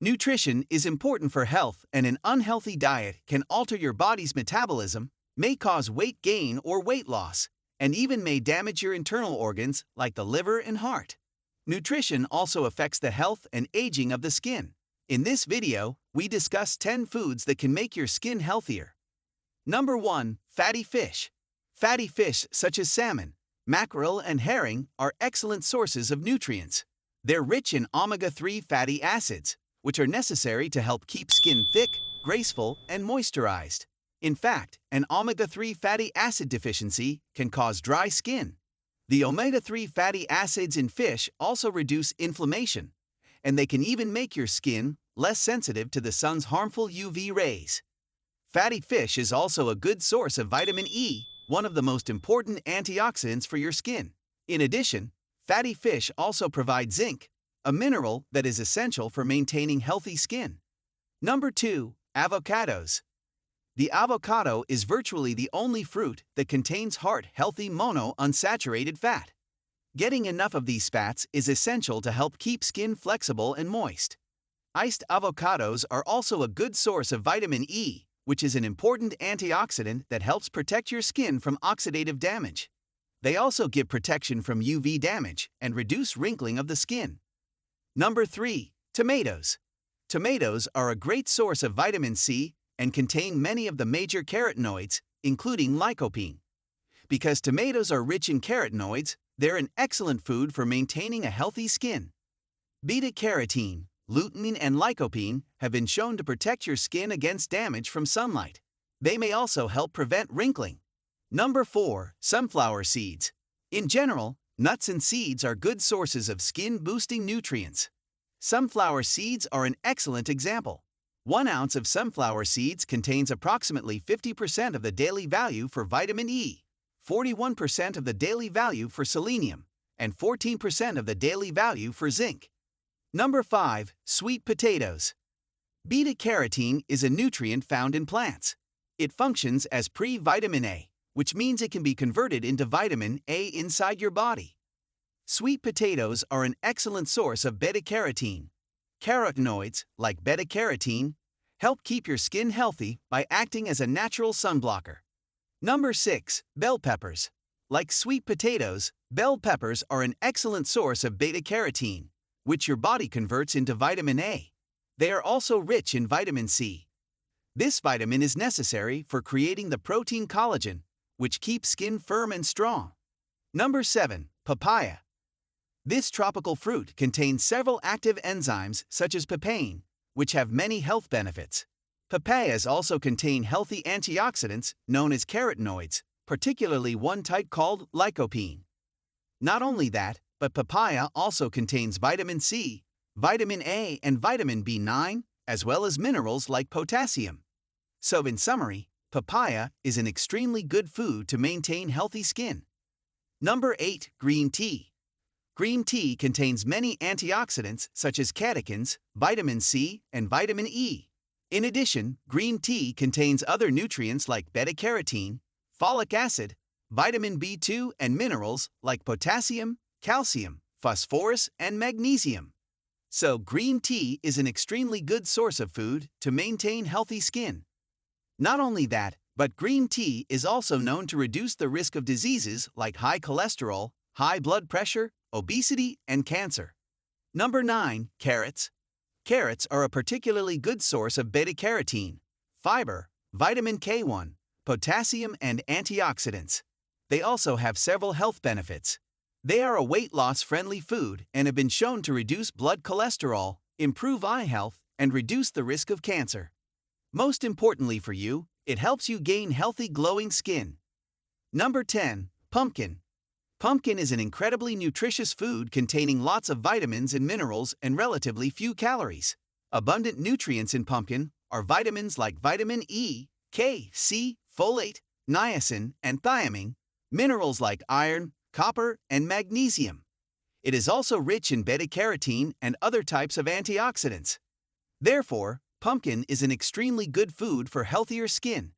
Nutrition is important for health, and an unhealthy diet can alter your body's metabolism, may cause weight gain or weight loss, and even may damage your internal organs like the liver and heart. Nutrition also affects the health and aging of the skin. In this video, we discuss 10 foods that can make your skin healthier. Number 1. Fatty fish. Fatty fish such as salmon, mackerel, and herring are excellent sources of nutrients. They're rich in omega-3 fatty acids, which are necessary to help keep skin thick, graceful, and moisturized. In fact, an omega-3 fatty acid deficiency can cause dry skin. The omega-3 fatty acids in fish also reduce inflammation, and they can even make your skin less sensitive to the sun's harmful UV rays. Fatty fish is also a good source of vitamin E, one of the most important antioxidants for your skin. In addition, fatty fish also provide zinc, a mineral that is essential for maintaining healthy skin. Number 2. Avocados. The avocado is virtually the only fruit that contains heart-healthy monounsaturated fat. Getting enough of these fats is essential to help keep skin flexible and moist. Iced avocados are also a good source of vitamin E, which is an important antioxidant that helps protect your skin from oxidative damage. They also give protection from UV damage and reduce wrinkling of the skin. Number 3. Tomatoes. Tomatoes are a great source of vitamin C and contain many of the major carotenoids, including lycopene. Because tomatoes are rich in carotenoids, they're an excellent food for maintaining a healthy skin. Beta-carotene, lutein, and lycopene have been shown to protect your skin against damage from sunlight. They may also help prevent wrinkling. Number 4. Sunflower seeds. In general, nuts and seeds are good sources of skin-boosting nutrients. Sunflower seeds are an excellent example. 1 ounce of sunflower seeds contains approximately 50% of the daily value for vitamin E, 41% of the daily value for selenium, and 14% of the daily value for zinc. Number 5. Sweet potatoes. Beta-carotene is a nutrient found in plants. It functions as pre-vitamin A, which means it can be converted into vitamin A inside your body. Sweet potatoes are an excellent source of beta-carotene. Carotenoids, like beta-carotene, help keep your skin healthy by acting as a natural sunblocker. Number 6. Bell peppers. Like sweet potatoes, bell peppers are an excellent source of beta-carotene, which your body converts into vitamin A. They are also rich in vitamin C. This vitamin is necessary for creating the protein collagen, which keeps skin firm and strong. Number 7. Papaya. This tropical fruit contains several active enzymes such as papain, which have many health benefits. Papayas also contain healthy antioxidants known as carotenoids, particularly one type called lycopene. Not only that, but papaya also contains vitamin C, vitamin A, and vitamin B9, as well as minerals like potassium. So in summary, papaya is an extremely good food to maintain healthy skin. Number 8. Green tea. Green tea contains many antioxidants such as catechins, vitamin C, and vitamin E. In addition, green tea contains other nutrients like beta-carotene, folic acid, vitamin B2, and minerals like potassium, calcium, phosphorus, and magnesium. So green tea is an extremely good source of food to maintain healthy skin. Not only that, but green tea is also known to reduce the risk of diseases like high cholesterol, high blood pressure, obesity, and cancer. Number 9. Carrots. Carrots are a particularly good source of beta-carotene, fiber, vitamin K1, potassium, and antioxidants. They also have several health benefits. They are a weight loss-friendly food and have been shown to reduce blood cholesterol, improve eye health, and reduce the risk of cancer. Most importantly for you, it helps you gain healthy glowing skin. Number 10. Pumpkin. Pumpkin is an incredibly nutritious food containing lots of vitamins and minerals and relatively few calories. Abundant nutrients in pumpkin are vitamins like vitamin E, K, C, folate, niacin, and thiamine, minerals like iron, copper, and magnesium. It is also rich in beta-carotene and other types of antioxidants. Therefore, pumpkin is an extremely good food for healthier skin.